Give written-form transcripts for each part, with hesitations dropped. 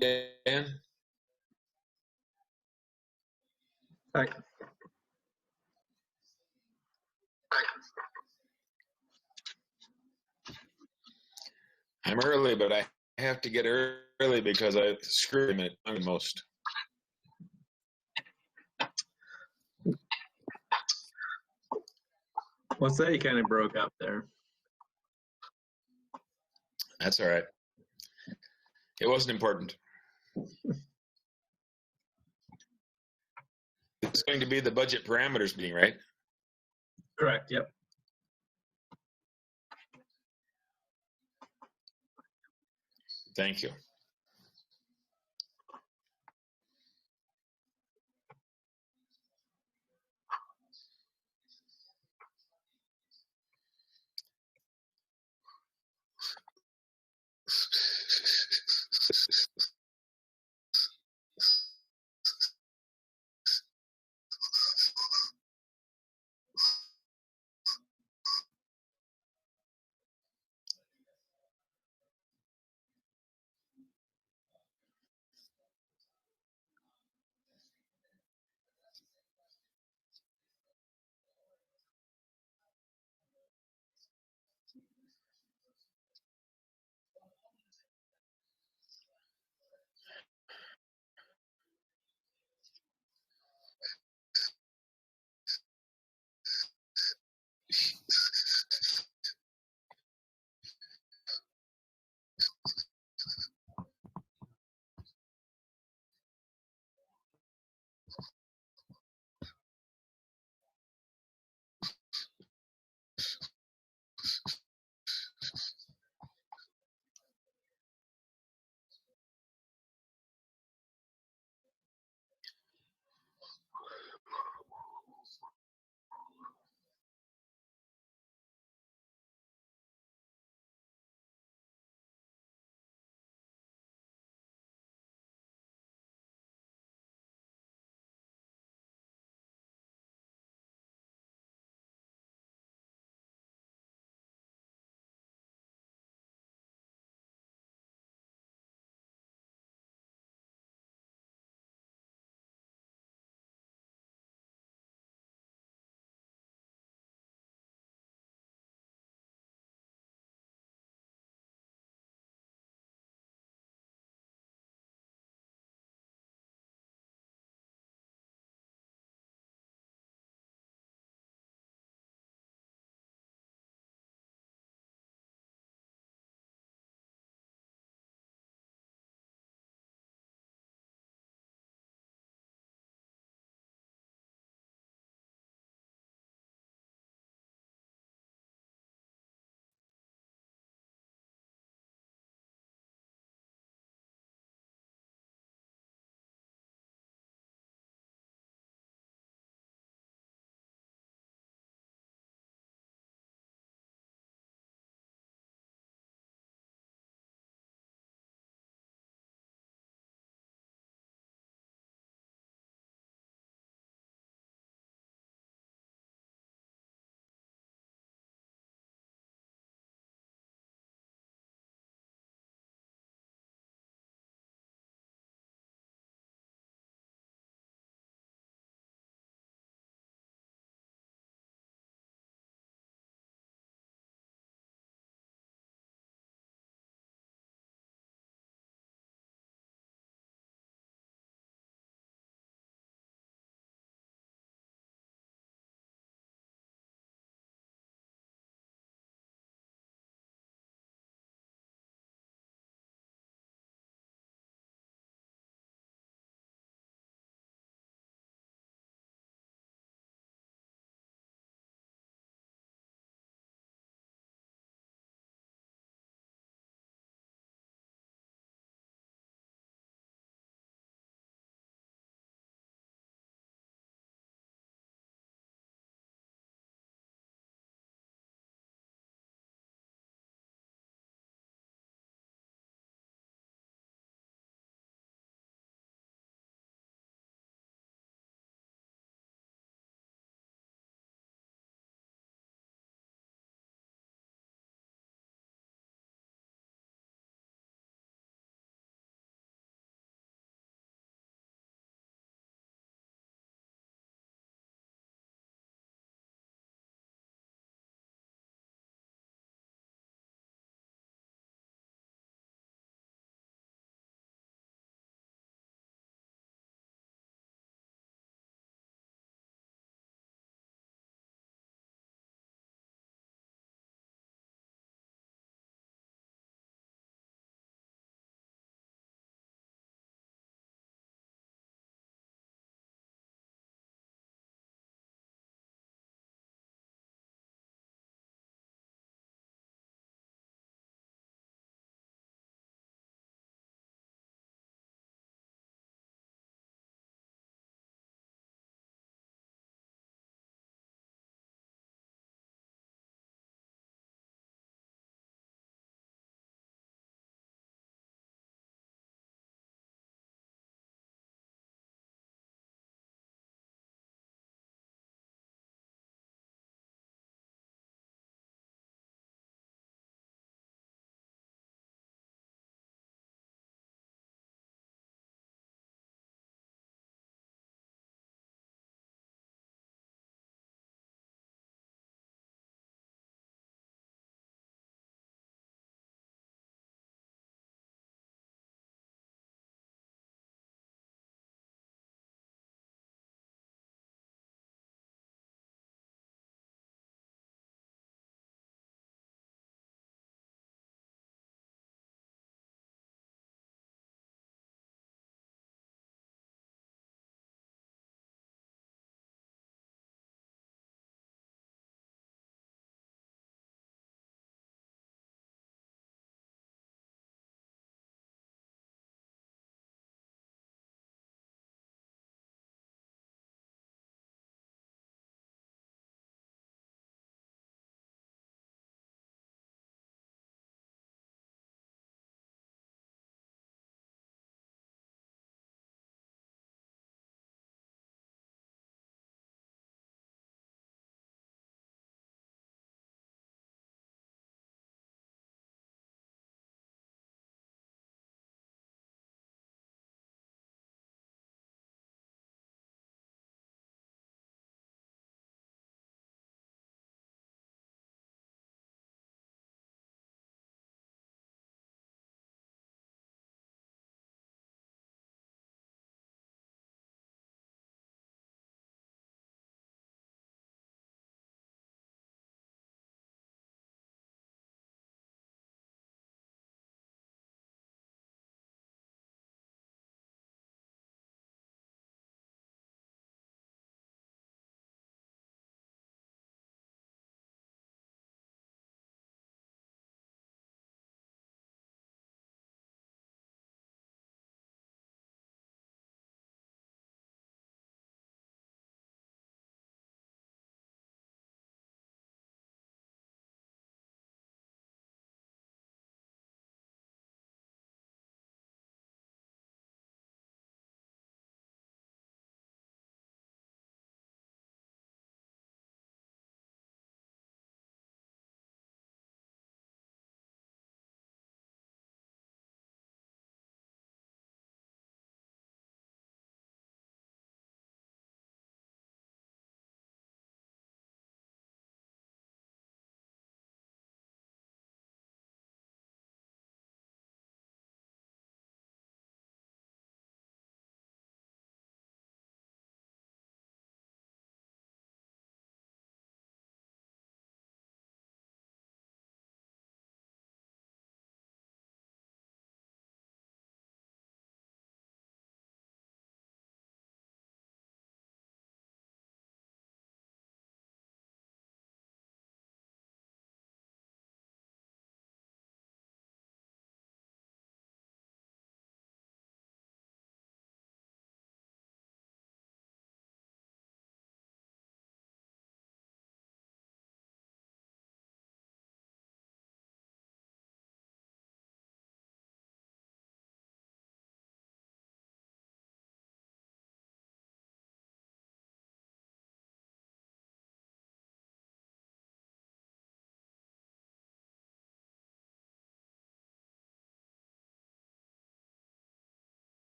Dan? Hi. I'm early, but I have to get early because I screw him at the most. What's that? You kind of broke up there. That's all right. It wasn't important. It's going to be the budget parameters meeting, right? Correct. Yep. Thank you.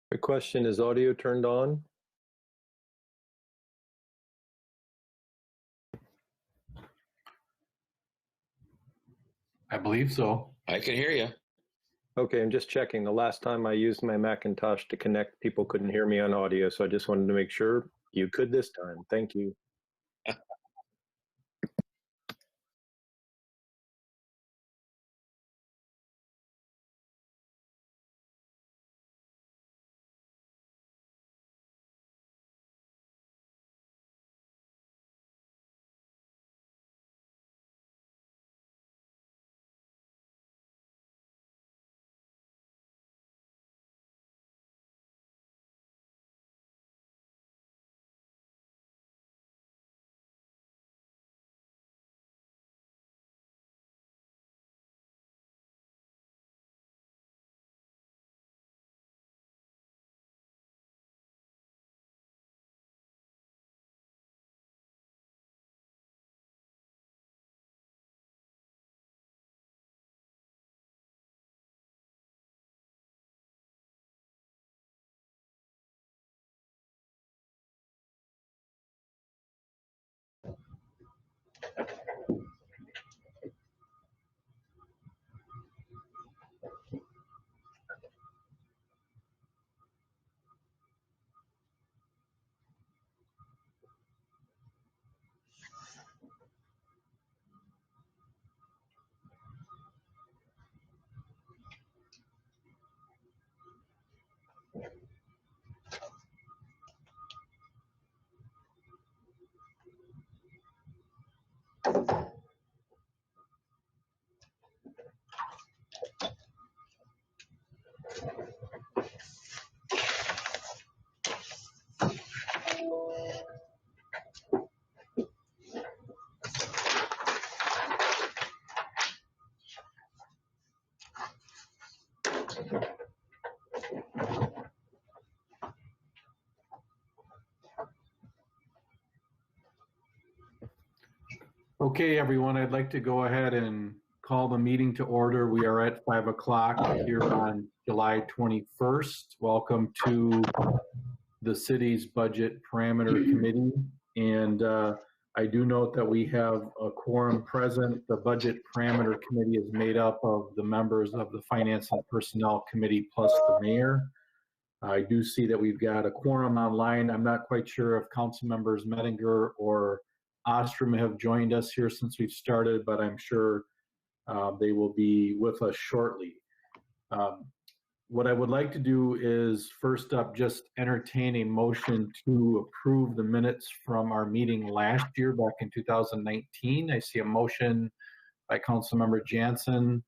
The question, is audio turned on? I believe so. I can hear you. Okay, I'm just checking. The last time I used my Macintosh to connect, people couldn't hear me on audio, so I just wanted to make sure you could this time. Thank you. Okay, everyone, I'd like to go ahead and call the meeting to order. We are at 5 o'clock here on July 21st. Welcome to the city's Budget Parameter Committee. And I do note that we have a quorum present. The Budget Parameter Committee is made up of the members of the Finance and Personnel Committee plus the mayor. I do see that we've got a quorum online. I'm not quite sure if council members Mettinger or Ostrom have joined us here since we've started, but I'm sure they will be with us shortly. What I would like to do is first up just entertain a motion to approve the minutes from our meeting last year back in 2019. I see a motion by Councilmember Jansen,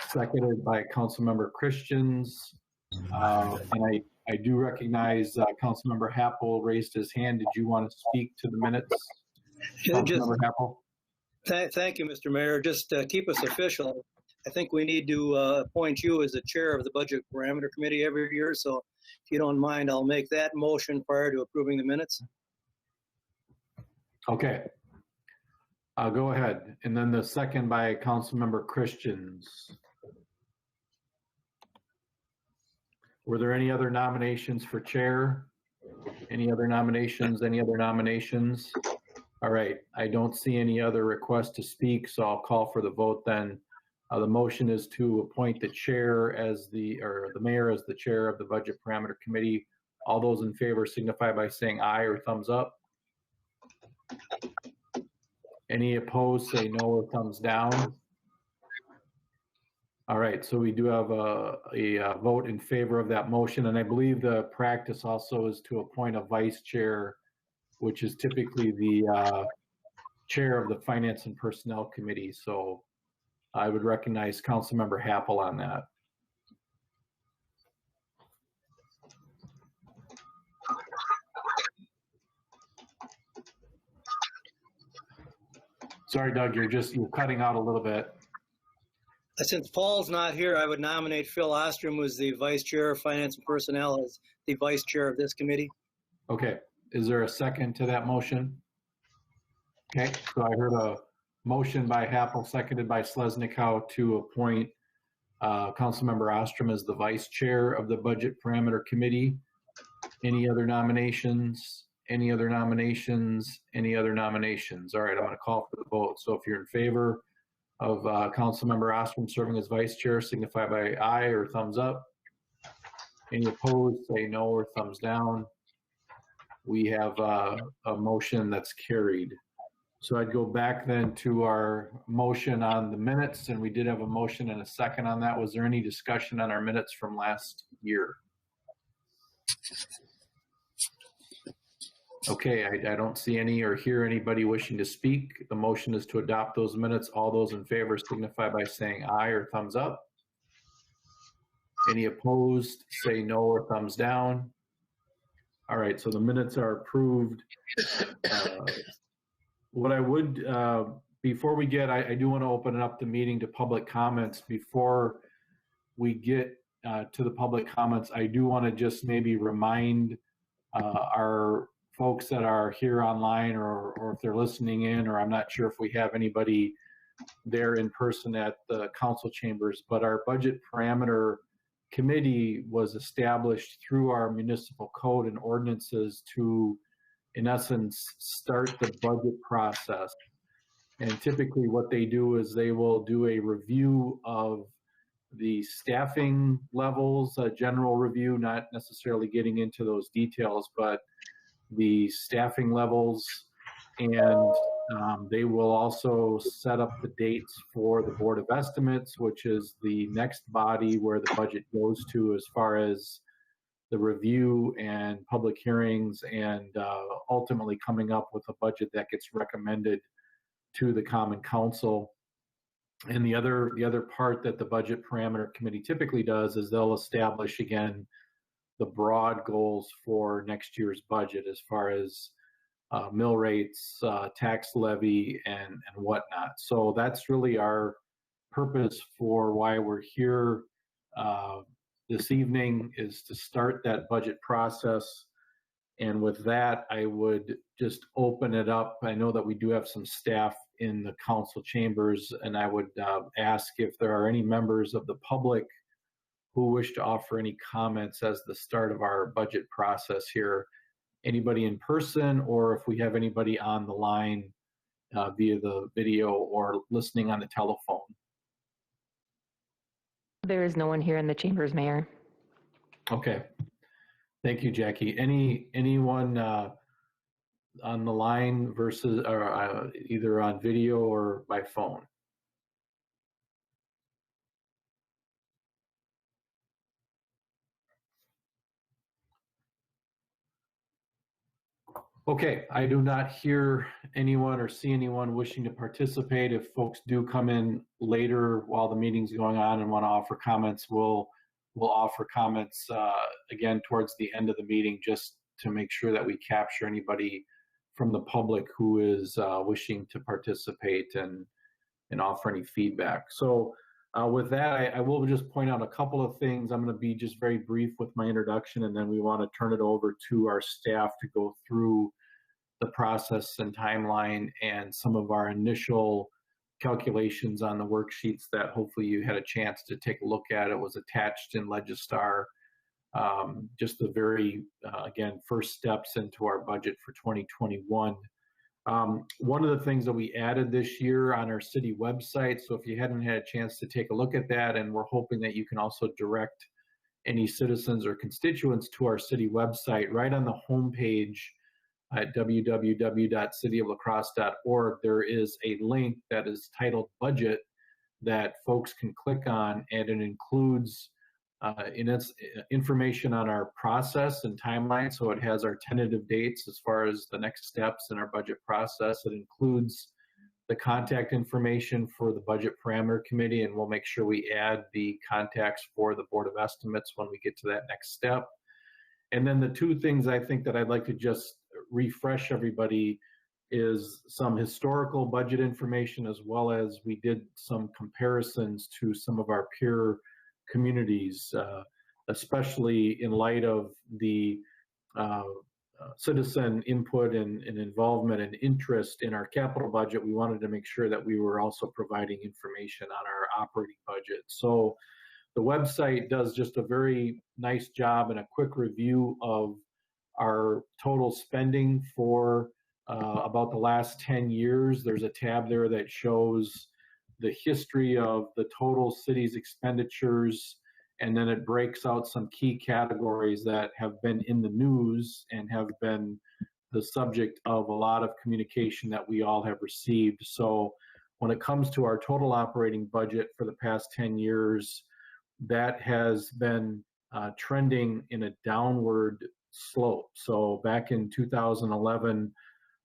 seconded by Councilmember Christians. And I do recognize Councilmember Happel raised his hand. Did you want to speak to the minutes? Councilmember Happel? Thank you, Mr. Mayor. Just keep us official. I think we need to appoint you as the chair of the Budget Parameter Committee every year. So if you don't mind, I'll make that motion prior to approving the minutes. Okay. Go ahead. And then the second by Councilmember Christians. Were there any other nominations for chair? Any other nominations? Any other nominations? All right. I don't see any other requests to speak, so I'll call for the vote then. The motion is to appoint the chair as the mayor as the chair of the Budget Parameter Committee. All those in favor signify by saying aye or thumbs up. Any opposed, say no or thumbs down. All right, so we do have a vote in favor of that motion, and I believe the practice also is to appoint a vice chair, which is typically the chair of the Finance and Personnel Committee. So I would recognize Councilmember Happel on that. Sorry, Doug, you're cutting out a little bit. Since Paul's not here, I would nominate Phil Ostrom, who's the vice chair of Finance and Personnel, as the vice chair of this committee. Okay, is there a second to that motion? Okay, so I heard a motion by Happel, seconded by Slesnikow to appoint Councilmember Ostrom as the vice chair of the Budget Parameter Committee. Any other nominations? Any other nominations? Any other nominations? All right, I'm going to call for the vote. So if you're in favor of Councilmember Ostrom serving as vice chair, signify by aye or thumbs up. Any opposed, say no or thumbs down. We have a motion that's carried. So I'd go back then to our motion on the minutes, and we did have a motion and a second on that. Was there any discussion on our minutes from last year? Okay, I don't see any or hear anybody wishing to speak. The motion is to adopt those minutes. All those in favor signify by saying aye or thumbs up. Any opposed, say no or thumbs down. All right, so the minutes are approved. What I would, before we get, I do want to open up the meeting to public comments. Before we get to the public comments, I do want to just maybe remind our folks that are here online or if they're listening in, or I'm not sure if we have anybody there in person at the council chambers, but our budget parameter committee was established through our municipal code and ordinances to, in essence, start the budget process. And typically what they do is they will do a review of the staffing levels, a general review, not necessarily getting into those details, but the staffing levels, and they will also set up the dates for the Board of Estimates, which is the next body where the budget goes to as far as the review and public hearings and ultimately coming up with a budget that gets recommended to the Common Council. And the other part that the Budget Parameter Committee typically does is they'll establish, again, the broad goals for next year's budget as far as mill rates, tax levy, and whatnot. So that's really our purpose for why we're here this evening, is to start that budget process. And with that, I would just open it up. I know that we do have some staff in the council chambers, and I would ask if there are any members of the public who wish to offer any comments as the start of our budget process here. Anybody in person, or if we have anybody on the line via the video or listening on the telephone. There is no one here in the chambers, Mayor. Okay. Thank you, Jackie. Anyone on the line versus, or either on video or by phone? Okay, I do not hear anyone or see anyone wishing to participate. If folks do come in later while the meeting's going on and want to offer comments, we'll offer comments again towards the end of the meeting, just to make sure that we capture anybody from the public who is wishing to participate and offer any feedback. So with that, I will just point out a couple of things. I'm going to be just very brief with my introduction, and then we want to turn it over to our staff to go through the process and timeline and some of our initial calculations on the worksheets that hopefully you had a chance to take a look at. It was attached in Legistar. Just the very, again, first steps into our budget for 2021. One of the things that we added this year on our city website, so if you hadn't had a chance to take a look at that, and we're hoping that you can also direct any citizens or constituents to our city website, right on the homepage at www.cityoflacrosse.org, there is a link that is titled Budget that folks can click on, and it includes in its information on our process and timeline. So it has our tentative dates as far as the next steps in our budget process. It includes the contact information for the Budget Parameter Committee, and we'll make sure we add the contacts for the Board of Estimates when we get to that next step. And then the two things I think that I'd like to just refresh everybody is some historical budget information, as well as we did some comparisons to some of our peer communities, especially in light of the citizen input and involvement and interest in our capital budget. We wanted to make sure that we were also providing information on our operating budget. So the website does just a very nice job and a quick review of our total spending for about the last 10 years. There's a tab there that shows the history of the total city's expenditures, and then it breaks out some key categories that have been in the news and have been the subject of a lot of communication that we all have received. So when it comes to our total operating budget for the past 10 years, that has been trending in a downward slope. So back in 2011,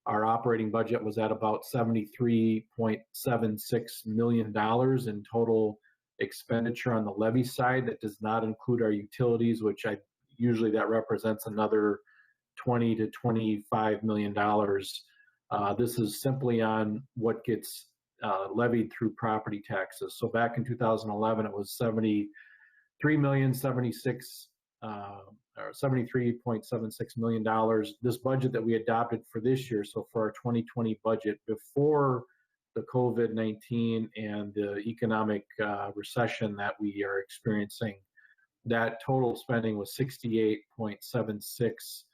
our operating budget was at about $73.76 million in total expenditure on the levy side. That does not include our utilities, which usually that represents another $20 to $25 million. This is simply on what gets levied through property taxes. So back in 2011, it was $73.76 million. This budget that we adopted for this year, so for our 2020 budget, before the COVID-19 and the economic recession that we are experiencing, that total spending was $68.76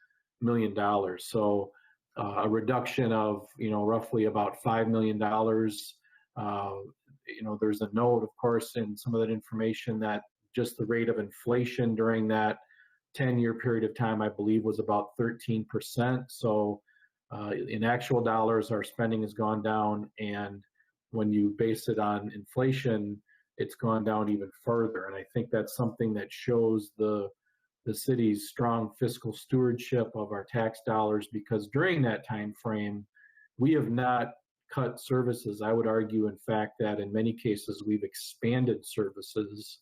million. So a reduction of, roughly about $5 million. There's a note, of course, in some of that information that just the rate of inflation during that 10-year period of time, I believe, was about 13%. So in actual dollars, our spending has gone down. And when you base it on inflation, it's gone down even further. And I think that's something that shows the city's strong fiscal stewardship of our tax dollars, because during that time frame, we have not cut services. I would argue, in fact, that in many cases, we've expanded services,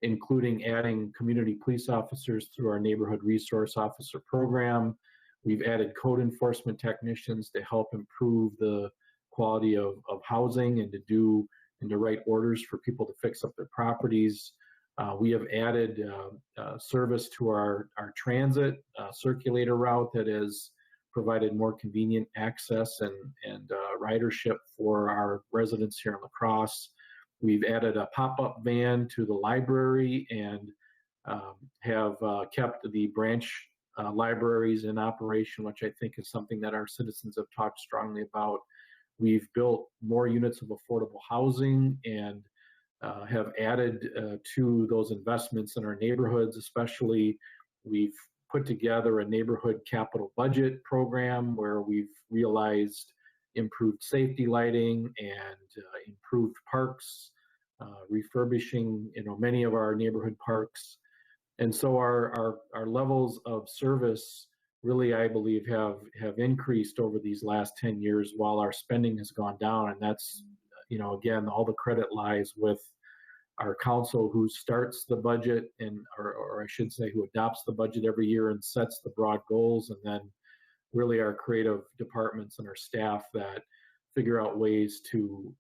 including adding community police officers through our neighborhood resource officer program. We've added code enforcement technicians to help improve the quality of housing and to write orders for people to fix up their properties. We have added service to our transit circulator route that has provided more convenient access and ridership for our residents here in La Crosse. We've added a pop-up van to the library and have kept the branch libraries in operation, which I think is something that our citizens have talked strongly about. We've built more units of affordable housing and have added to those investments in our neighborhoods. Especially, we've put together a neighborhood capital budget program where we've realized improved safety lighting and improved parks, refurbishing many of our neighborhood parks. And so our levels of service really, I believe, have increased over these last 10 years while our spending has gone down. And that's, again, all the credit lies with our council, who starts the budget or I should say, who adopts the budget every year and sets the broad goals, and then really our creative departments and our staff that figure out ways to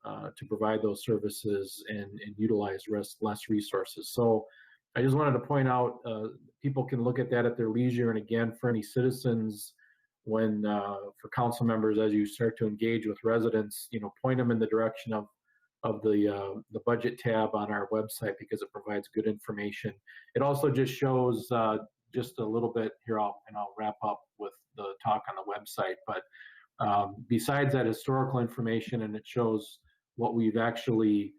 provide those services and utilize less resources. So I just wanted to point out, people can look at that at their leisure. And again, for any citizens, for council members, as you start to engage with residents, point them in the direction of the budget tab on our website, because it provides good information. It also just shows just a little bit here, and I'll wrap up with the talk on the website. But besides that historical information, and it shows what we've actually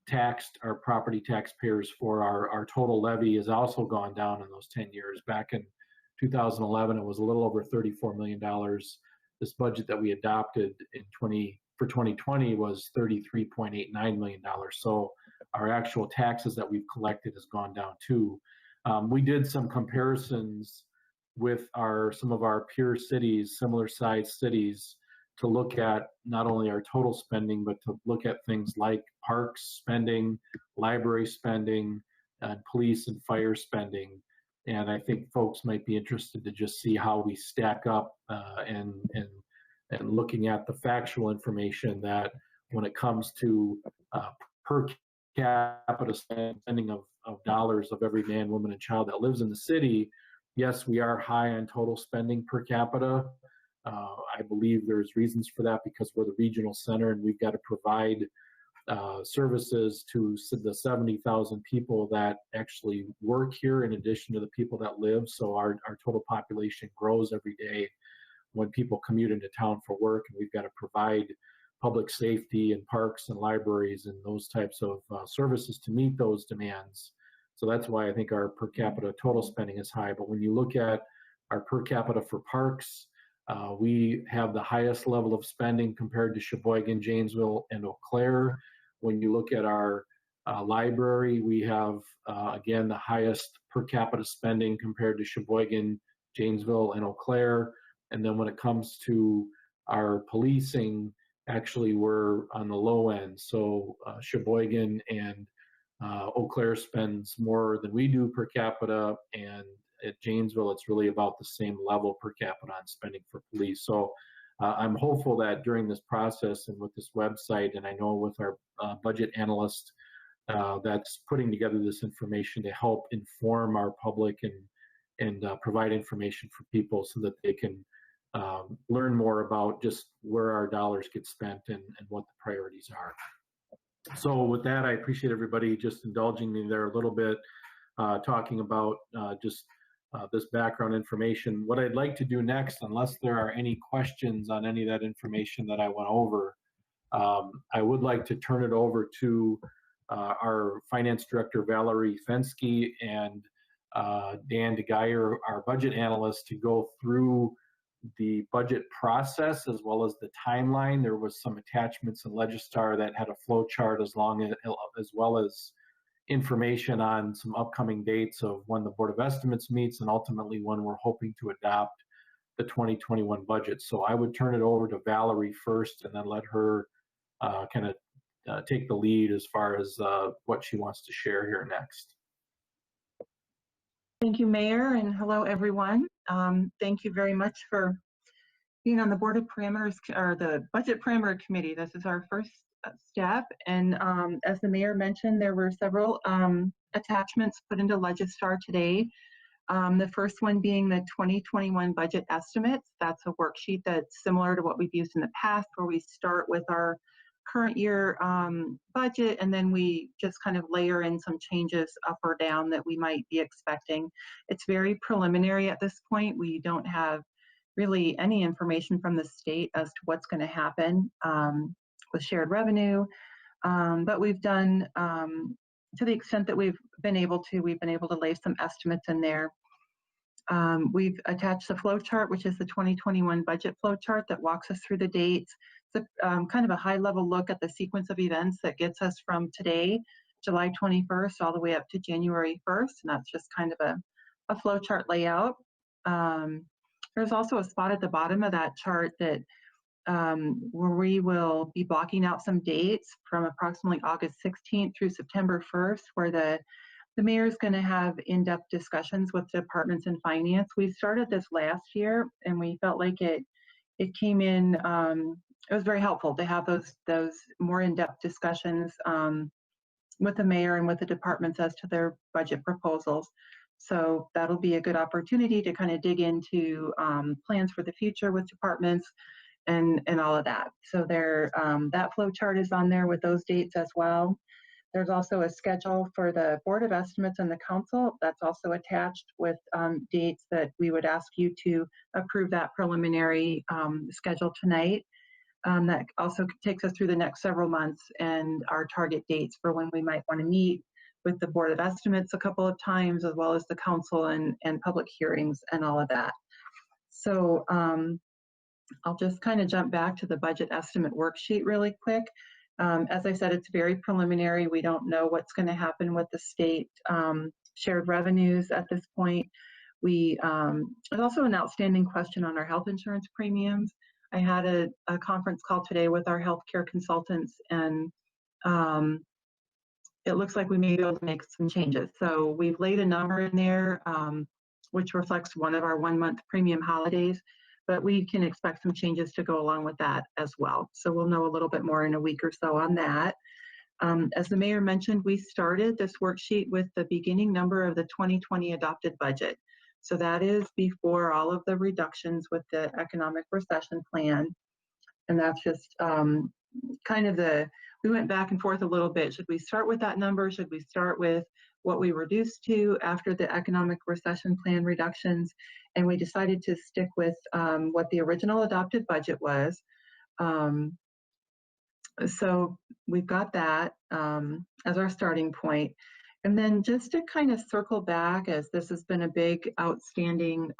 taxed our property taxpayers for, our total levy has also gone down in those 10 years. Back in 2011, it was a little over $34 million. This budget that we adopted for 2020 was $33.89 million. So our actual taxes that we've collected has gone down too. We did some comparisons with some of our peer cities, similar sized cities, to look at not only our total spending, but to look at things like parks spending, library spending, police and fire spending. And I think folks might be interested to just see how we stack up and looking at the factual information that when it comes to per capita spending of dollars of every man, woman, and child that lives in the city, yes, we are high on total spending per capita. I believe there's reasons for that, because we're the regional center and we've got to provide services to the 70,000 people that actually work here in addition to the people that live. So our total population grows every day when people commute into town for work, and we've got to provide public safety and parks and libraries and those types of services to meet those demands. So that's why I think our per capita total spending is high. But when you look at our per capita for parks, we have the highest level of spending compared to Sheboygan, Janesville, and Eau Claire. When you look at our library, we have, again, the highest per capita spending compared to Sheboygan, Janesville, and Eau Claire. And then when it comes to our policing, actually we're on the low end. So Sheboygan and Eau Claire spends more than we do per capita, and at Janesville, it's really about the same level per capita on spending for police. So I'm hopeful that during this process and with this website, and I know with our budget analyst that's putting together this information to help inform our public and provide information for people so that they can learn more about just where our dollars get spent and what the priorities are. So with that, I appreciate everybody just indulging me there a little bit, talking about just this background information. What I'd like to do next, unless there are any questions on any of that information that I went over, I would like to turn it over to our Finance Director, Valerie Fensky, and Dan DeGeyer, our budget analyst, to go through the budget process as well as the timeline. There was some attachments in Legistar that had a flow chart as well as information on some upcoming dates of when the Board of Estimates meets and ultimately when we're hoping to adopt the 2021 budget. So I would turn it over to Valerie first and then let her kind of take the lead as far as what she wants to share here next. Thank you, Mayor, and hello, everyone. Thank you very much for being on the Board of Parameters, or the Budget Parameter Committee. This is our first step, and as the Mayor mentioned, there were several attachments put into Legistar today. The first one being the 2021 budget estimates. That's a worksheet that's similar to what we've used in the past, where we start with our current year budget, and then we just kind of layer in some changes up or down that we might be expecting. It's very preliminary at this point. We don't have really any information from the state as to what's going to happen with shared revenue, but we've done, to the extent that we've been able to lay some estimates in there. We've attached the flow chart, which is the 2021 budget flow chart that walks us through the dates. It's kind of a high-level look at the sequence of events that gets us from today, July 21st, all the way up to January 1st, and that's just kind of a flow chart layout. There's also a spot at the bottom of that chart that where we will be blocking out some dates from approximately August 16th through September 1st, where the mayor is going to have in-depth discussions with departments in finance. We started this last year, and we felt like it came in. It was very helpful to have those more in-depth discussions with the mayor and with the departments as to their budget proposals. So that'll be a good opportunity to kind of dig into plans for the future with departments and all of that. So that flow chart is on there with those dates as well. There's also a schedule for the Board of Estimates and the Council that's also attached with dates that we would ask you to approve that preliminary schedule tonight. That also takes us through the next several months and our target dates for when we might want to meet with the Board of Estimates a couple of times, as well as the Council and public hearings and all of that. So I'll just kind of jump back to the budget estimate worksheet really quick. As I said, it's very preliminary. We don't know what's going to happen with the state shared revenues at this point. There's also an outstanding question on our health insurance premiums. I had a conference call today with our healthcare consultants, and it looks like we may be able to make some changes. So we've laid a number in there, which reflects one of our 1-month premium holidays, but we can expect some changes to go along with that as well. So we'll know a little bit more in a week or so on that. As the mayor mentioned, we started this worksheet with the beginning number of the 2020 adopted budget. So that is before all of the reductions with the economic recession plan. And that's just kind of we went back and forth a little bit. Should we start with that number? Should we start with what we reduced to after the economic recession plan reductions? And we decided to stick with what the original adopted budget was. So we've got that as our starting point. And then just to kind of circle back, as this has been a big outstanding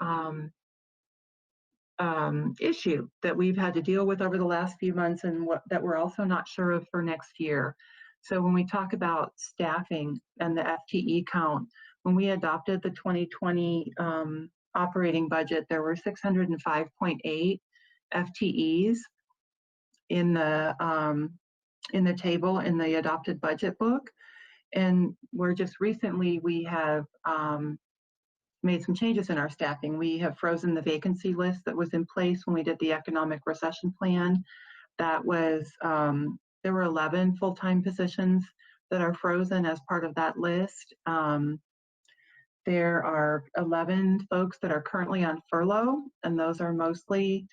issue that we've had to deal with over the last few months, and that we're also not sure of for next year. So when we talk about staffing and the FTE count, when we adopted the 2020 operating budget, there were 605.8 FTEs in the table in the adopted budget book. And we're just recently, we have made some changes in our staffing. We have frozen the vacancy list that was in place when we did the economic recession plan. That was, there were 11 full-time positions that are frozen as part of that list. There are 11 folks that are currently on furlough, and those are mostly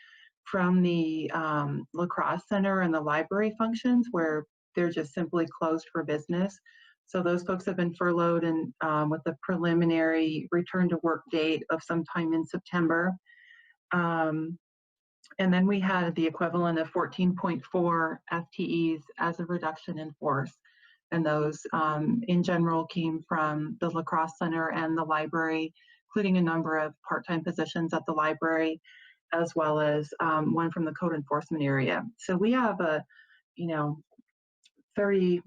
from the La Crosse Center and the library functions, where they're just simply closed for business. So those folks have been furloughed, and with the preliminary return to work date of sometime in September. And then we had the equivalent of 14.4 FTEs as a reduction in force. And those in general came from the La Crosse Center and the library, including a number of part-time positions at the library, as well as one from the code enforcement area. So we have a, 30,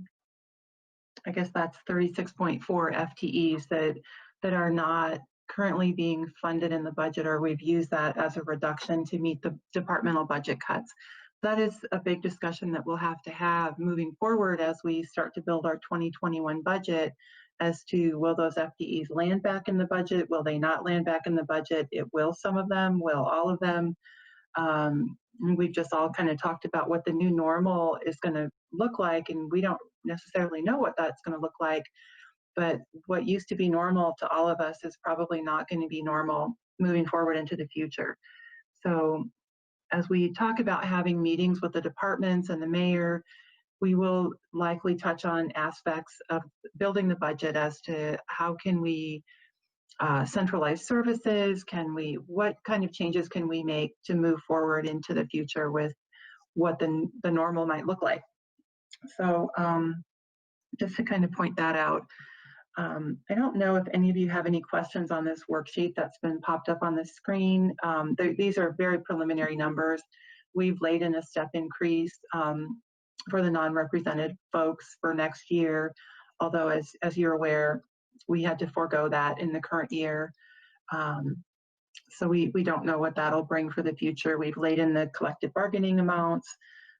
I guess that's 36.4 FTEs that are not currently being funded in the budget, or we've used that as a reduction to meet the departmental budget cuts. That is a big discussion that we'll have to have moving forward as we start to build our 2021 budget, as to, will those FTEs land back in the budget? Will they not land back in the budget? It will, some of them, will all of them. We've just all kind of talked about what the new normal is going to look like, and we don't necessarily know what that's going to look like. But what used to be normal to all of us is probably not going to be normal moving forward into the future. So as we talk about having meetings with the departments and the mayor, we will likely touch on aspects of building the budget as to how can we centralize services, what kind of changes can we make to move forward into the future with what the normal might look like. So just to kind of point that out. I don't know if any of you have any questions on this worksheet that's been popped up on the screen. These are very preliminary numbers. We've laid in a step increase for the non-represented folks for next year, although as you're aware, we had to forego that in the current year. So we don't know what that'll bring for the future. We've laid in the collective bargaining amounts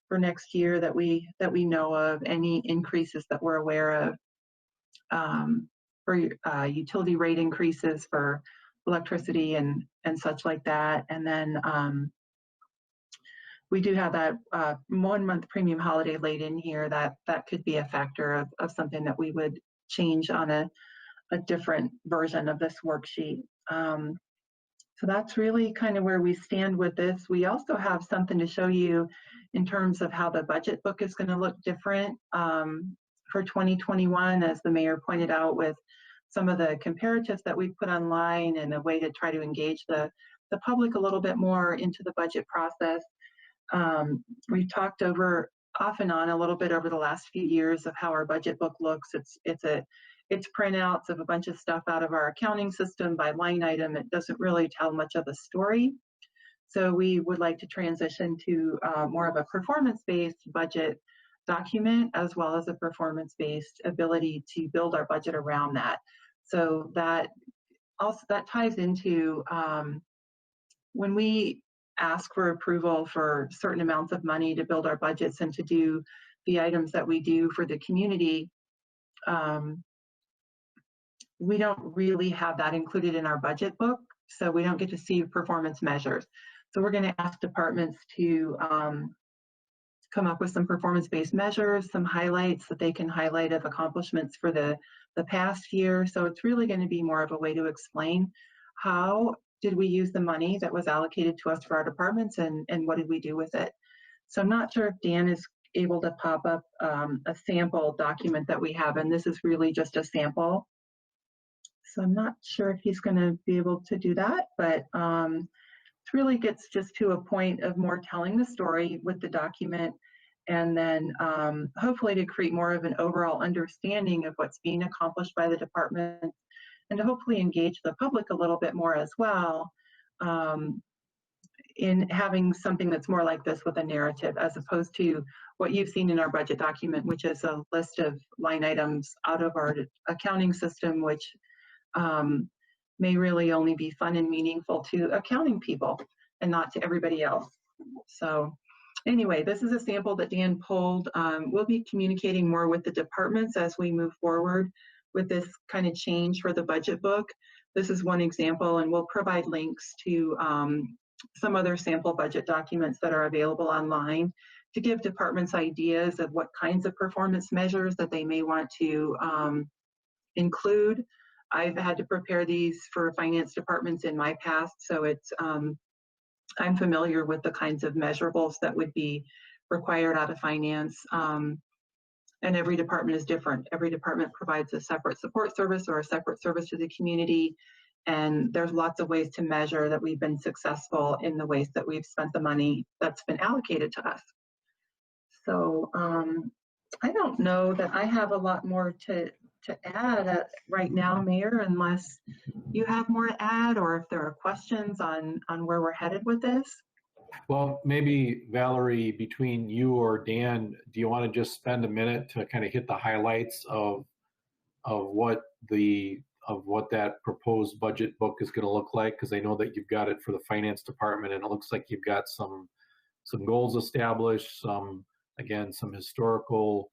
for next year that we know of, any increases that we're aware of. For utility rate increases for electricity and such like that. And then we do have that 1 month premium holiday laid in here that could be a factor of something that we would change on a different version of this worksheet. So that's really kind of where we stand with this. We also have something to show you in terms of how the budget book is going to look different for 2021, as the mayor pointed out, with some of the comparatives that we've put online and a way to try to engage the public a little bit more into the budget process. We've talked off and on a little bit over the last few years of how our budget book looks. It's printouts of a bunch of stuff out of our accounting system by line item. It doesn't really tell much of a story. So we would like to transition to more of a performance-based budget document, as well as a performance-based ability to build our budget around that. So that ties into when we ask for approval for certain amounts of money to build our budgets and to do the items that we do for the community, we don't really have that included in our budget book, so we don't get to see performance measures. So we're going to ask departments to come up with some performance-based measures, some highlights that they can highlight of accomplishments for the past year. So it's really going to be more of a way to explain how did we use the money that was allocated to us for our departments, and what did we do with it. So I'm not sure if Dan is able to pop up a sample document that we have, and this is really just a sample. So I'm not sure if he's going to be able to do that, but it really gets just to a point of more telling the story with the document, and then hopefully to create more of an overall understanding of what's being accomplished by the department, and to hopefully engage the public a little bit more as well, in having something that's more like this with a narrative, as opposed to what you've seen in our budget document, which is a list of line items out of our accounting system, which may really only be fun and meaningful to accounting people and not to everybody else. So anyway, this is a sample that Dan pulled. We'll be communicating more with the departments as we move forward with this kind of change for the budget book. This is one example, and we'll provide links to some other sample budget documents that are available online to give departments ideas of what kinds of performance measures that they may want to include. I've had to prepare these for finance departments in my past, so it's I'm familiar with the kinds of measurables that would be required out of finance. And every department is different. Every department provides a separate support service or a separate service to the community. And there's lots of ways to measure that we've been successful in the ways that we've spent the money that's been allocated to us. So I don't know that I have a lot more to add right now, Mayor, unless you have more to add, or if there are questions on where we're headed with this. Well, maybe Valerie, between you or Dan, do you want to just spend a minute to kind of hit the highlights of what that proposed budget book is going to look like? Because I know that you've got it for the finance department, and it looks like you've got some goals established, some historical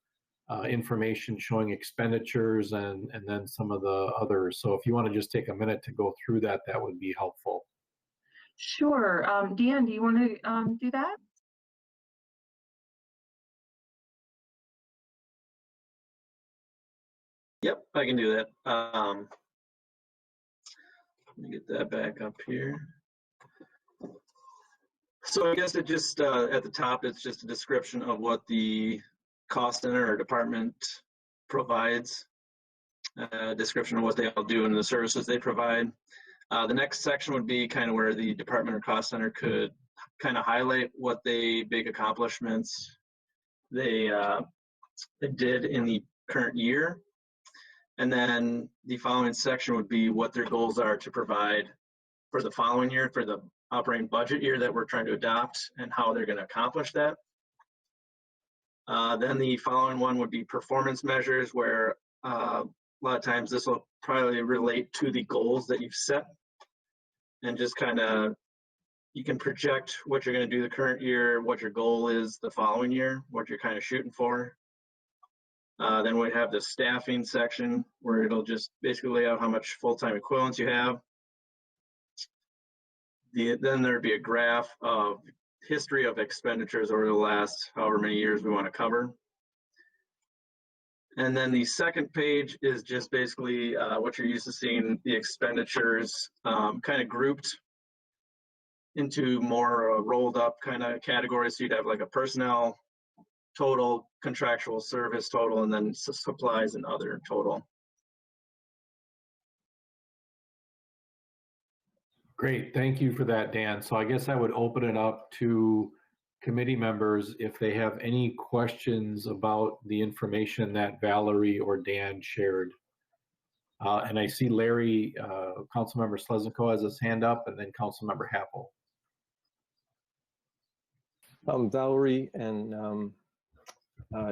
information showing expenditures, and then some of the others. So if you want to just take a minute to go through that, that would be helpful. Sure. Dan, do you want to do that? Yep, I can do that. Let me get that back up here. So I guess it just, at the top, it's just a description of what the cost center or department provides, a description of what they all do and the services they provide. The next section would be kind of where the department or cost center could kind of highlight what big accomplishments they did in the current year. And then the following section would be what their goals are to provide for the following year, for the operating budget year that we're trying to adopt, and how they're going to accomplish that. Then the following one would be performance measures, where a lot of times this will probably relate to the goals that you've set, and just kind of, you can project what you're going to do the current year, what your goal is the following year, what you're kind of shooting for. Then we have the staffing section, where it'll just basically lay out how much full-time equivalents you have. Then there'd be a graph of history of expenditures over the last however many years we want to cover. And then the second page is just basically what you're used to seeing, the expenditures kind of grouped into more rolled up kind of categories. So you'd have like a personnel total, contractual service total, and then supplies and other total. Great, thank you for that, Dan. So I guess I would open it up to committee members if they have any questions about the information that Valerie or Dan shared. And I see Larry, Councilmember Slezhenko has his hand up, and then Councilmember Happel. Valerie, and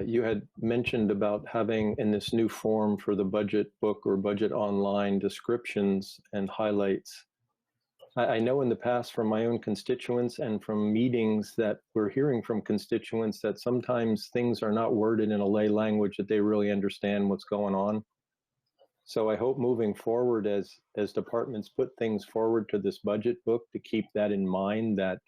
you had mentioned about having in this new form for the budget book or budget online descriptions and highlights. I know in the past from my own constituents and from meetings that we're hearing from constituents that sometimes things are not worded in a lay language that they really understand what's going on. So I hope moving forward as departments put things forward to this budget book to keep that in mind, that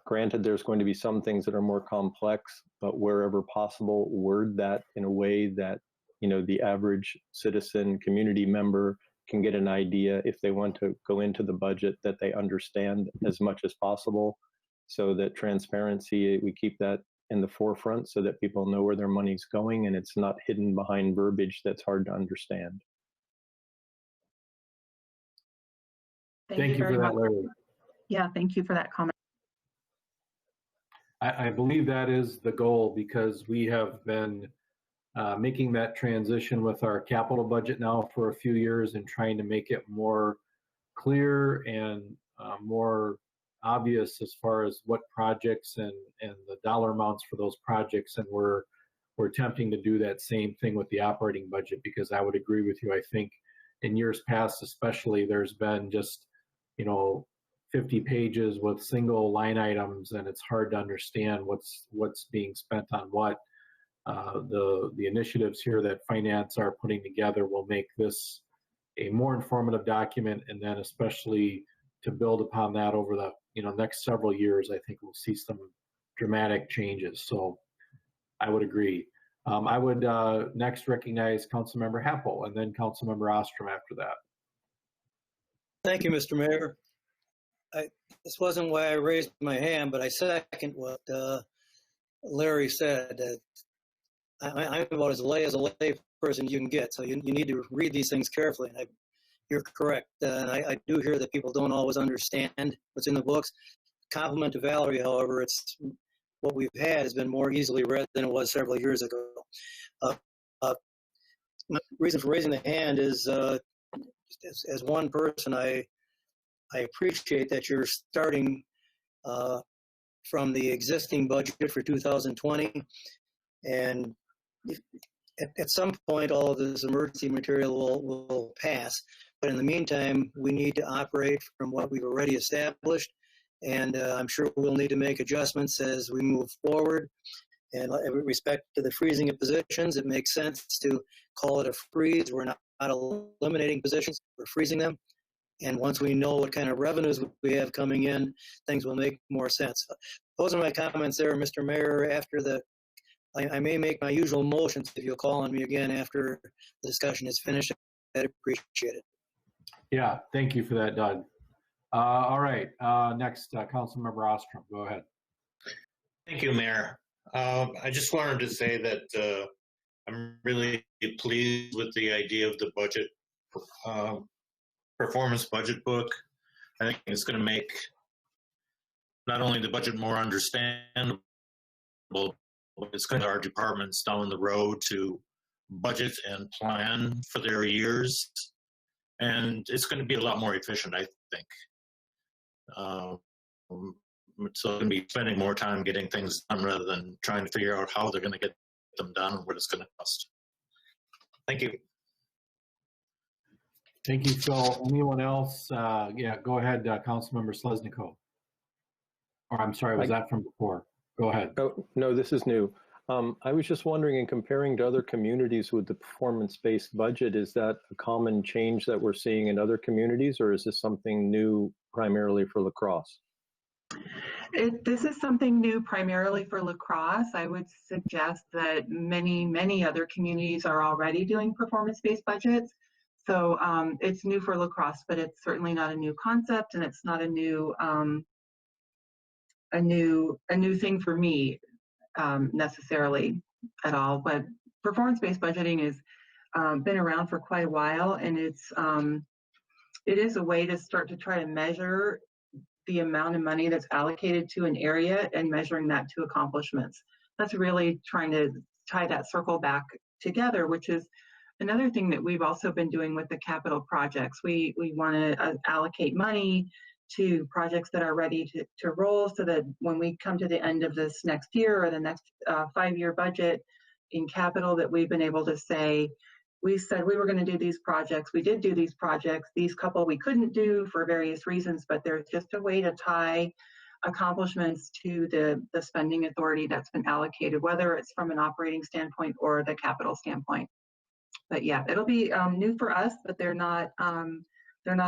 granted there's going to be some things that are more complex, but wherever possible, word that in a way that, you know, the average citizen, community member can get an idea if they want to go into the budget, that they understand as much as possible, so that transparency, we keep that in the forefront so that people know where their money's going and it's not hidden behind verbiage that's hard to understand. Thank you very for that, much. Larry. Yeah, thank you for that comment. I believe that is the goal because we have been making that transition with our capital budget now for a few years and trying to make it more clear and more obvious as far as what projects and the dollar amounts for those projects. And we're attempting to do that same thing with the operating budget, because I would agree with you. I think in years past, especially, there's been just, 50 pages with single line items, and it's hard to understand what's being spent on what. The initiatives here that finance are putting together will make this a more informative document, and then especially to build upon that over the next several years, I think we'll see some dramatic changes. So I would agree. I would next recognize Councilmember Happel and then Councilmember Ostrom after that. Thank you, Mr. Mayor. This wasn't why I raised my hand, but I second what Larry said. I'm about as lay person you can get, so you need to read these things carefully. And you're correct. And I do hear that people don't always understand what's in the books. Compliment to Valerie, however, it's what we've had has been more easily read than it was several years ago. My reason for raising the hand is, as one person, I appreciate that you're starting from the existing budget for 2020, and at some point all of this emergency material will pass. But in the meantime, we need to operate from what we've already established, and I'm sure we'll need to make adjustments as we move forward. And with respect to the freezing of positions, it makes sense to call it a freeze. We're not eliminating positions, we're freezing them. And once we know what kind of revenues we have coming in, things will make more sense. Those are my comments there, Mr. Mayor. I may make my usual motions if you'll call on me again after the discussion is finished. I'd appreciate it. Yeah, thank you for that, Doug. All right, next, Councilmember Ostrom, go ahead. Thank you, Mayor. I just wanted to say that I'm really pleased with the idea of the budget, performance budget book. I think it's going to make not only the budget more understandable, but it's going to our departments down the road to budget and plan for their years. And it's going to be a lot more efficient, I think. So they're going to be spending more time getting things done rather than trying to figure out how they're going to get them done and what it's going to cost. Thank you. Thank you, Phil. Anyone else? Yeah, go ahead, Councilmember Selesnikov. Or I'm sorry, was that from before? Go ahead. Oh, no, this is new. I was just wondering, in comparing to other communities with the performance-based budget, is that a common change that we're seeing in other communities, or is this something new primarily for La Crosse? This is something new primarily for La Crosse. I would suggest that many other communities are already doing performance-based budgets. So it's new for La Crosse, but it's certainly not a new concept, and it's not a new thing for me necessarily at all. But performance-based budgeting has been around for quite a while, and it is a way to start to try to measure the amount of money that's allocated to an area and measuring that to accomplishments. That's really trying to tie that circle back together, which is another thing that we've also been doing with the capital projects. We want to allocate money to projects that are ready to roll, so that when we come to the end of this next year or the next 5-year budget in capital, that we've been able to say, we said we were going to do these projects. We did do these projects. These couple we couldn't do for various reasons, but there's just a way to tie accomplishments to the spending authority that's been allocated, whether it's from an operating standpoint or the capital standpoint. But yeah, it'll be new for us, but they're not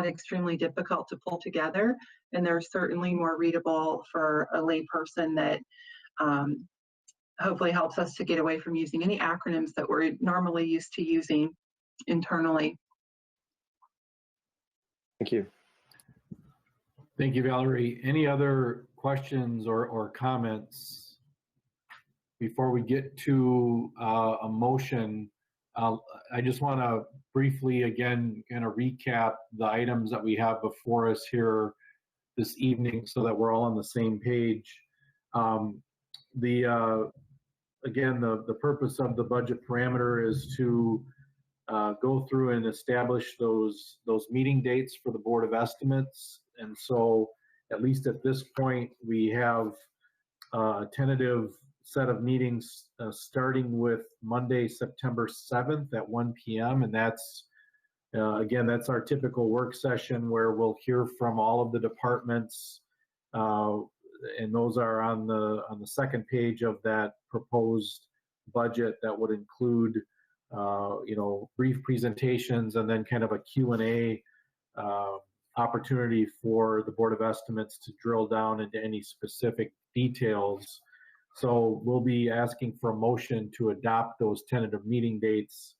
extremely difficult to pull together, and they're certainly more readable for a lay person that hopefully helps us to get away from using any acronyms that we're normally used to using internally. Thank you. Thank you, Valerie. Any other questions or comments before we get to a motion, I just want to briefly again kind of recap the items that we have before us here this evening so that we're all on the same page. Again, the purpose of the budget parameter is to go through and establish those meeting dates for the Board of Estimates. And so at least at this point, we have a tentative set of meetings starting with Monday, September 7th at 1 p.m. And that's, again, that's our typical work session where we'll hear from all of the departments. And those are on the second page of that proposed budget that would include, brief presentations and then kind of a Q&A opportunity for the Board of Estimates to drill down into any specific details. So we'll be asking for a motion to adopt those tentative meeting dates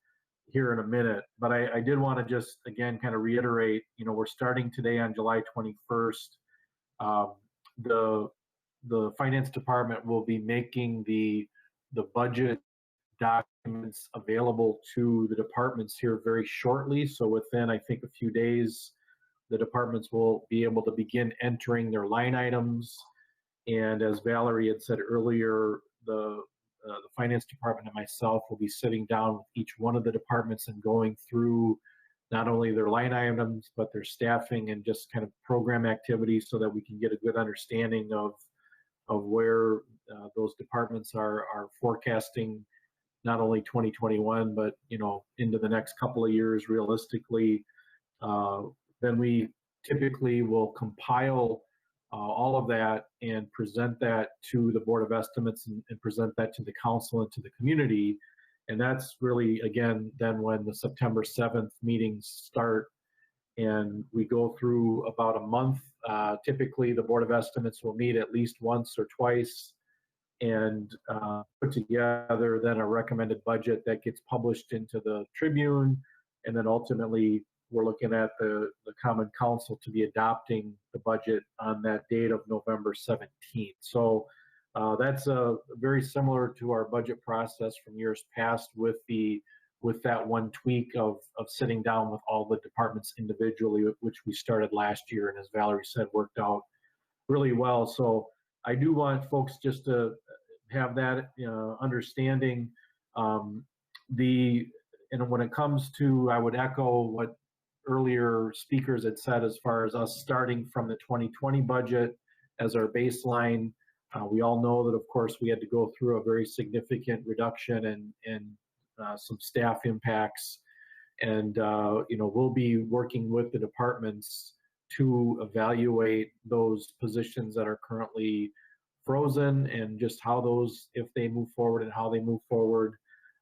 here in a minute. But I did want to just, again, kind of reiterate, we're starting today on July 21st. The Finance Department will be making the budget documents available to the departments here very shortly. So within, I think, a few days, the departments will be able to begin entering their line items. And as Valerie had said earlier, the Finance Department and myself will be sitting down with each one of the departments and going through not only their line items, but their staffing and just kind of program activities so that we can get a good understanding of where those departments are forecasting not only 2021, but into the next couple of years realistically. Then we typically will compile all of that and present that to the Board of Estimates and present that to the council and to the community. And that's really, again, then when the September 7th meetings start and we go through about a month. Typically, the Board of Estimates will meet at least once or twice and put together then a recommended budget that gets published into the Tribune. And then ultimately, we're looking at the Common Council to be adopting the budget on that date of November 17th. So that's very similar to our budget process from years past with that one tweak of sitting down with all the departments individually, which we started last year. And as Valerie said, worked out really well. So I do want folks just to have that understanding. And when it comes to, I would echo what earlier speakers had said as far as us starting from the 2020 budget as our baseline. We all know that, of course, we had to go through a very significant reduction and some staff impacts. And, we'll be working with the departments to evaluate those positions that are currently frozen and just how those, if they move forward and how they move forward.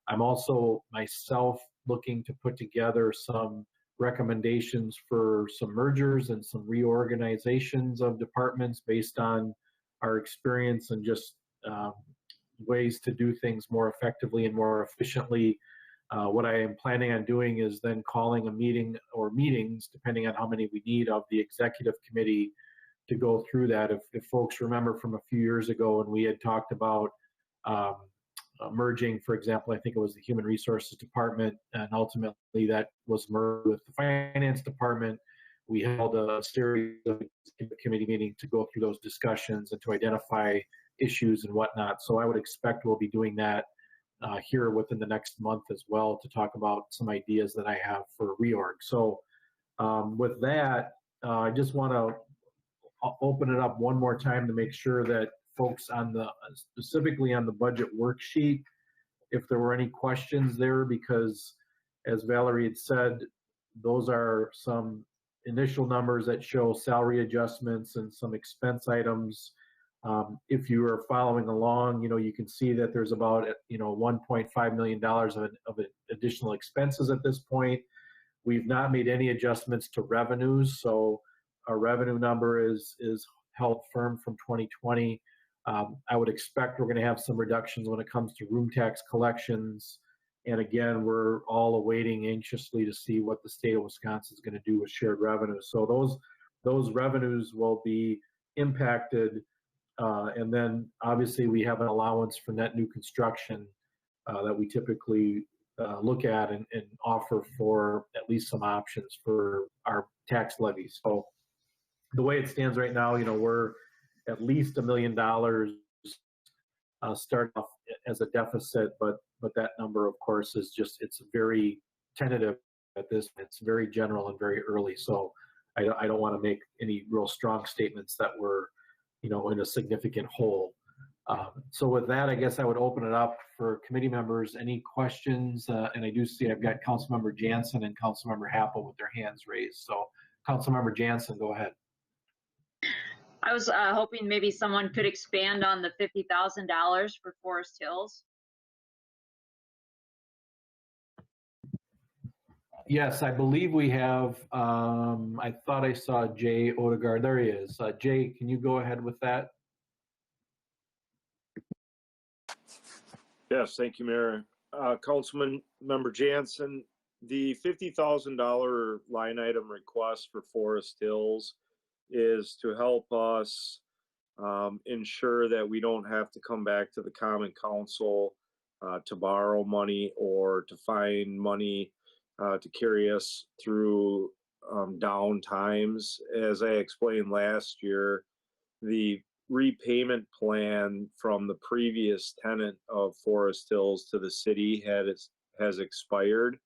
I'm also myself looking to put together some recommendations for some mergers and some reorganizations of departments based on our experience and just ways to do things more effectively and more efficiently. What I am planning on doing is then calling a meeting or meetings, depending on how many we need, of the executive committee to go through that. If folks remember from a few years ago when we had talked about merging, for example, I think it was the Human Resources Department, and ultimately that was merged with the Finance Department. We held a series of committee meetings to go through those discussions and to identify issues and whatnot. So I would expect we'll be doing that here within the next month as well to talk about some ideas that I have for reorg. So with that, I just want to open it up one more time to make sure that folks specifically on the budget worksheet, if there were any questions there, because as Valerie had said, those are some initial numbers that show salary adjustments and some expense items. If you are following along, you can see that there's about, $1.5 million of additional expenses at this point. We've not made any adjustments to revenues. So our revenue number is held firm from 2020. I would expect we're going to have some reductions when it comes to room tax collections. And again, we're all awaiting anxiously to see what the state of Wisconsin is going to do with shared revenue. So those revenues will be impacted And then obviously we have an allowance for net new construction that we typically look at and offer for at least some options for our tax levies. So the way it stands right now, we're at least $1 million start off as a deficit, but that number, of course, is just, it's very tentative at this. It's very general and very early. So I don't want to make any real strong statements that we're, in a significant hole. So with that, I guess I would open it up for committee members. Any questions? And I do see I've got Councilmember Jansen and Councilmember Happel with their hands raised. So Councilmember Jansen, go ahead. I was hoping maybe someone could expand on the $50,000 for Forest Hills. Yes, I believe we have, I thought I saw Jay Odegaard. There he is. Jay, can you go ahead with that? Yes, thank you, Mayor. Councilman Member Jansen, the $50,000 line item request for Forest Hills is to help us ensure that we don't have to come back to the Common Council to borrow money or to find money to carry us through down times. As I explained last year, the repayment plan from the previous tenant of Forest Hills to the city has expired.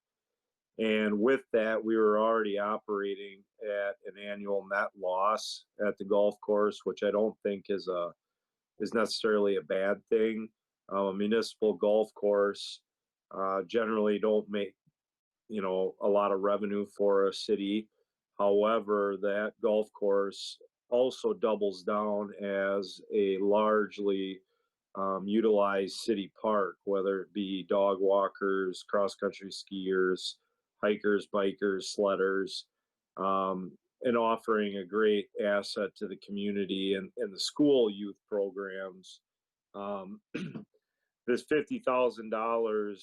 And with that, we were already operating at an annual net loss at the golf course, which I don't think is necessarily a bad thing. A municipal golf course generally don't make a lot of revenue for a city. However, that golf course also doubles down as a largely utilized city park, whether it be dog walkers, cross-country skiers, hikers, bikers, sledders, and offering a great asset to the community and the school youth programs. This $50,000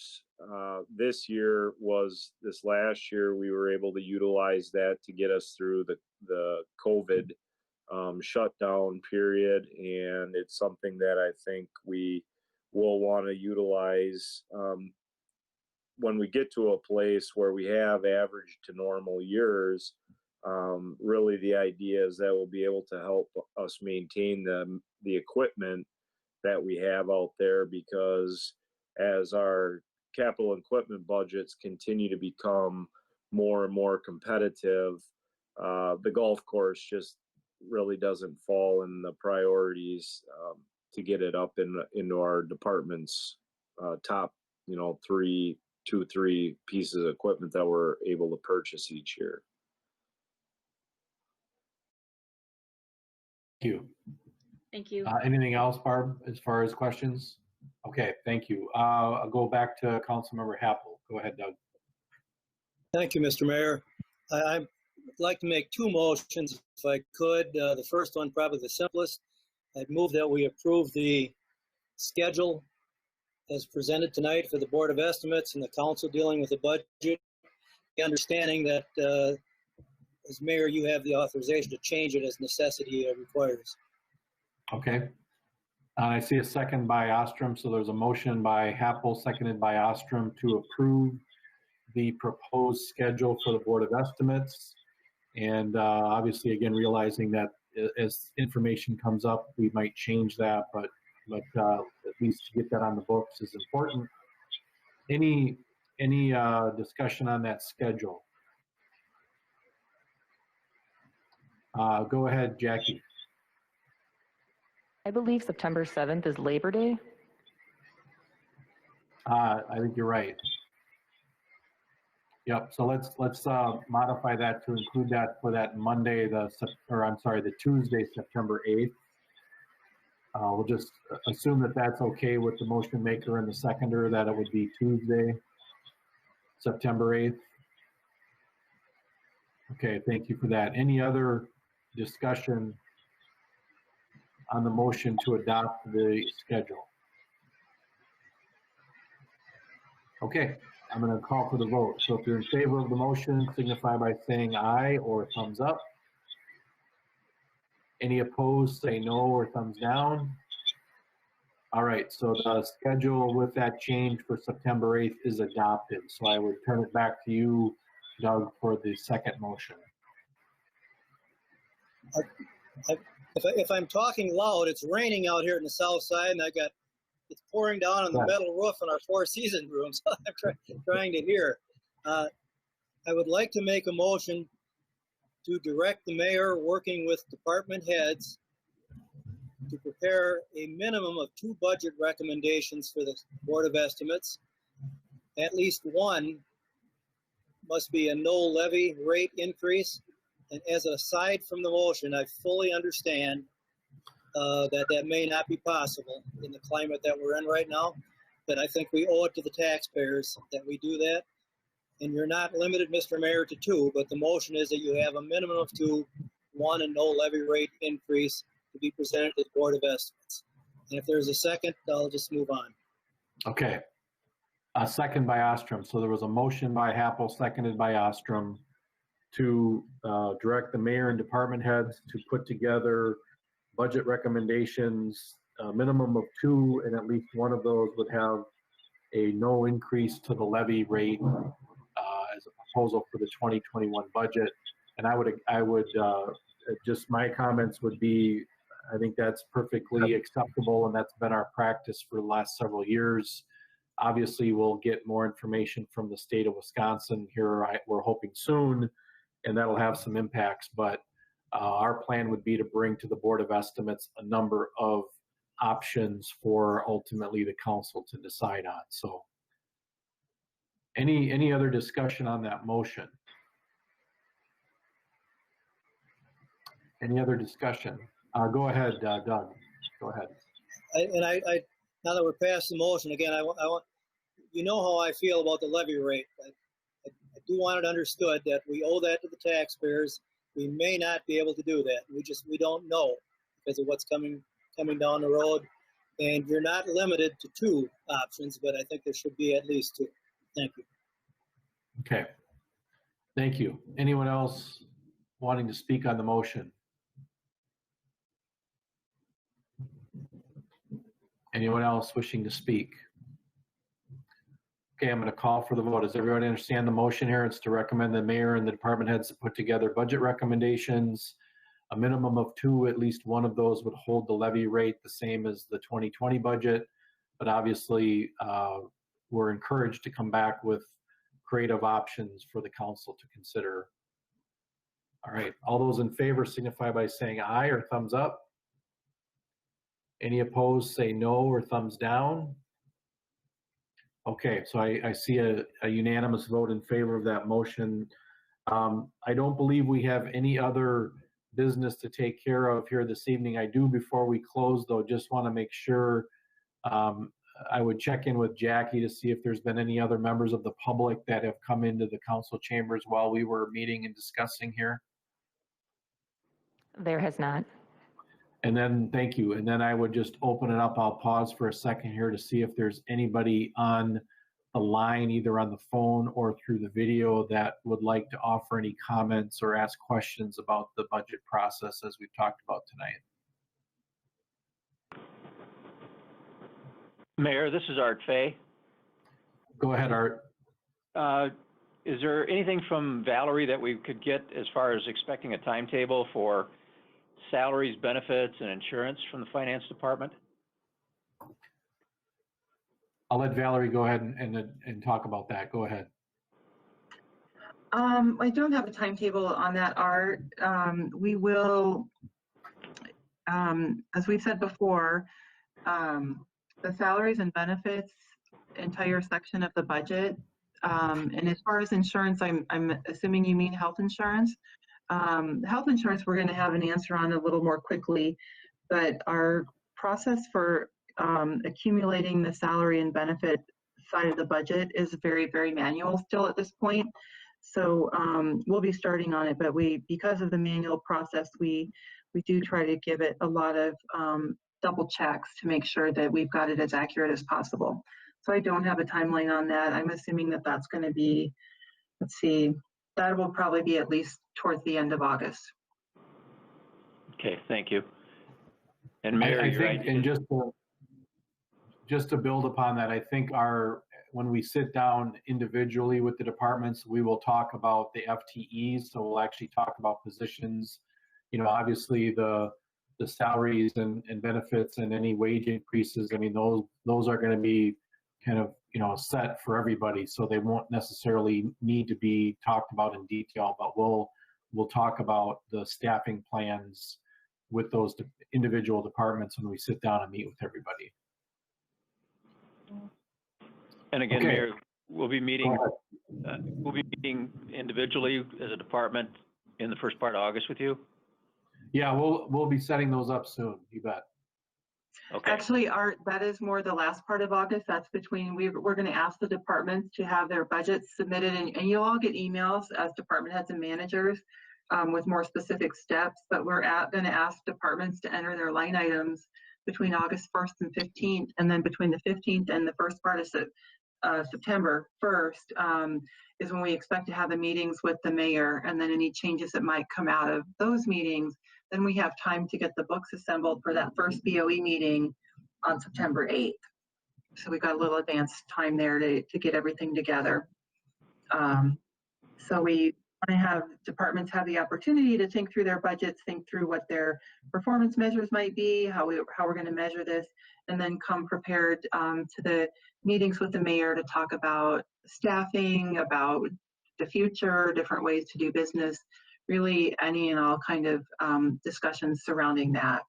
this last year, we were able to utilize that to get us through the COVID shutdown period. And it's something that I think we will want to utilize when we get to a place where we have average to normal years. Really the idea is that we'll be able to help us maintain the equipment that we have out there, because as our capital equipment budgets continue to become more and more competitive, the golf course just really doesn't fall in the priorities to get it up into our department's top, 3 pieces of equipment that we're able to purchase each year. Thank you. Thank you. Anything else, Barb, as far as questions? Okay, thank you. I'll go back to Councilmember Happel. Go ahead, Doug. Thank you, Mr. Mayor. I'd like to make two motions if I could. The first one, probably the simplest. I'd move that we approve the schedule as presented tonight for the Board of Estimates and the council dealing with the budget. The understanding that as mayor, you have the authorization to change it as necessity requires. Okay. I see a second by Ostrom. So there's a motion by Happel, seconded by Ostrom, to approve the proposed schedule for the Board of Estimates. And obviously, again, realizing that as information comes up, we might change that, but at least to get that on the books is important. Any discussion on that schedule? Go ahead, Jackie. I believe September 7th is Labor Day. I think you're right. Yep. So let's modify that to include that for that Monday, the Tuesday, September 8th. We'll just assume that that's okay with the motion maker and the seconder, that it would be Tuesday, September 8th. Okay, thank you for that. Any other discussion on the motion to adopt the schedule? Okay, I'm going to call for the vote. So if you're in favor of the motion, signify by saying aye or thumbs up. Any opposed, say no or thumbs down. All right, so the schedule with that change for September 8th is adopted. So I would turn it back to you, Doug, for the second motion. If I'm talking loud, it's raining out here in the south side, and it's pouring down on the metal roof in our Four Seasons room, so I'm trying to hear. I would like to make a motion to direct the mayor, working with department heads, to prepare a minimum of 2 budget recommendations for the Board of Estimates. At least one must be a no levy rate increase. And as an aside from the motion, I fully understand that may not be possible in the climate that we're in right now. But I think we owe it to the taxpayers that we do that. And you're not limited, Mr. Mayor, to 2, but the motion is that you have a minimum of 2, 1 and no levy rate increase to be presented to the Board of Estimates. And if there's a second, I'll just move on. Okay. A second by Ostrom. So there was a motion by Happel, seconded by Ostrom, to direct the mayor and department heads to put together budget recommendations, a minimum of 2, and at least one of those would have a no increase to the levy rate as a proposal for the 2021 budget. And I would just, my comments would be, I think that's perfectly acceptable, and that's been our practice for the last several years. Obviously, we'll get more information from the state of Wisconsin here, we're hoping soon, and that'll have some impacts. But our plan would be to bring to the Board of Estimates a number of options for ultimately the council to decide on. So any other discussion on that motion? Any other discussion? Go ahead, Doug. Go ahead. I now that we're past the motion, again, I want you know how I feel about the levy rate. I do want it understood that we owe that to the taxpayers. We may not be able to do that. We don't know because of what's coming down the road. And you're not limited to 2 options, but I think there should be at least 2. Thank you. Okay. Thank you. Anyone else wanting to speak on the motion? Anyone else wishing to speak? Okay, I'm going to call for the vote. Does everybody understand the motion here? It's to recommend the mayor and the department heads to put together budget recommendations. A minimum of 2, at least one of those would hold the levy rate the same as the 2020 budget. But obviously, we're encouraged to come back with creative options for the council to consider. All right, all those in favor signify by saying aye or thumbs up. Any opposed, say no or thumbs down. Okay, so I see a unanimous vote in favor of that motion. I don't believe we have any other business to take care of here this evening. I do, before we close, though, just want to make sure I would check in with Jackie to see if there's been any other members of the public that have come into the council chambers while we were meeting and discussing here. There has not. And then, thank you. And then I would just open it up. I'll pause for a second here to see if there's anybody on the line, either on the phone or through the video, that would like to offer any comments or ask questions about the budget process as we've talked about tonight. Mayor, this is Art Fay. Go ahead, Art. Is there anything from Valerie that we could get as far as expecting a timetable for salaries, benefits, and insurance from the finance department? I'll let Valerie go ahead and talk about that. Go ahead. I don't have a timetable on that, Art. We will, as we've said before, the salaries and benefits entire section of the budget. And as far as insurance, I'm assuming you mean health insurance. Health insurance, we're going to have an answer on a little more quickly, but our process for accumulating the salary and benefit side of the budget is very, very manual still at this point. So we'll be starting on it, but because of the manual process, we do try to give it a lot of double checks to make sure that we've got it as accurate as possible. So I don't have a timeline on that. I'm assuming that that's going to be, let's see, that will probably be at least towards the end of August. Okay, thank you. And I Mayor, you're think, right. and just to build upon that, I think when we sit down individually with the departments, we will talk about the FTEs. So we'll actually talk about positions, obviously the salaries and benefits and any wage increases. I mean, those are going to be kind of, set for everybody. So they won't necessarily need to be talked about in detail, but we'll talk about the staffing plans with those individual departments when we sit down and meet with everybody. And again, Okay. Mayor, we'll be meeting individually as a department in the first part of August with you. Yeah, we'll be setting those up soon. You bet. Okay. Actually, that is more the last part of August. That's we're going to ask the departments to have their budgets submitted, and you'll all get emails as department heads and managers with more specific steps, but we're going to ask departments to enter their line items between August 1st and 15th, and then between the 15th and the first part of September 1st is when we expect to have the meetings with the mayor, and then any changes that might come out of those meetings. Then we have time to get the books assembled for that first BOE meeting on September 8th. So we've got a little advanced time there to get everything together. So we want to have departments have the opportunity to think through their budgets, think through what their performance measures might be, how we're going to measure this, and then come prepared to the meetings with the mayor to talk about staffing, about the future, different ways to do business, really any and all kind of discussions surrounding that.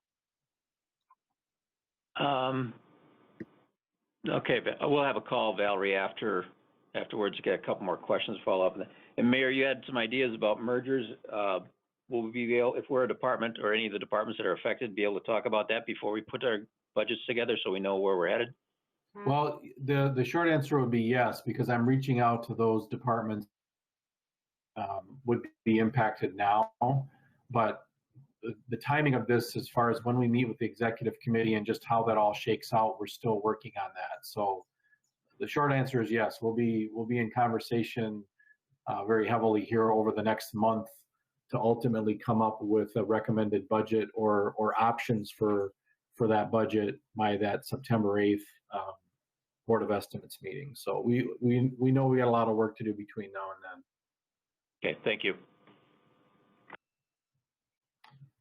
Okay, we'll have a call, Valerie, afterwards to get a couple more questions to follow up. And Mayor, you had some ideas about mergers. Will we be able, if we're a department or any of the departments that are affected, be able to talk about that before we put our budgets together so we know where we're headed? Well, the short answer would be yes, because I'm reaching out to those departments would be impacted now, but the timing of this, as far as when we meet with the executive committee and just how that all shakes out, we're still working on that. So the short answer is yes, we'll be in conversation very heavily here over the next month to ultimately come up with a recommended budget or options for that budget by that September 8th Board of Estimates meeting. So we know we got a lot of work to do between now and then. Okay, thank you.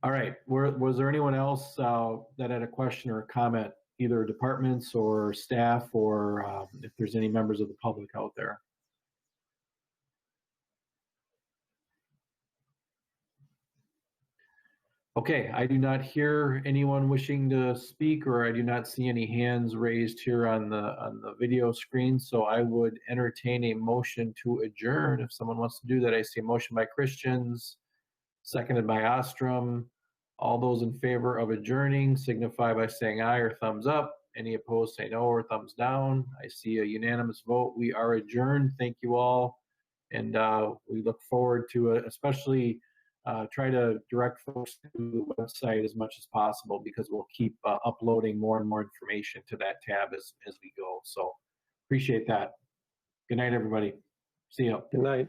All right, was there anyone else that had a question or a comment, either departments or staff, or if there's any members of the public out there? Okay, I do not hear anyone wishing to speak, or I do not see any hands raised here on the video screen. So I would entertain a motion to adjourn. If someone wants to do that, I see a motion by Christians, seconded by Ostrom. All those in favor of adjourning signify by saying aye or thumbs up. Any opposed say no or thumbs down. I see a unanimous vote. We are adjourned. Thank you all. And we look forward to especially try to direct folks to the website as much as possible, because we'll keep uploading more and more information to that tab as we go. So appreciate that. Good night, everybody. See you. Good night.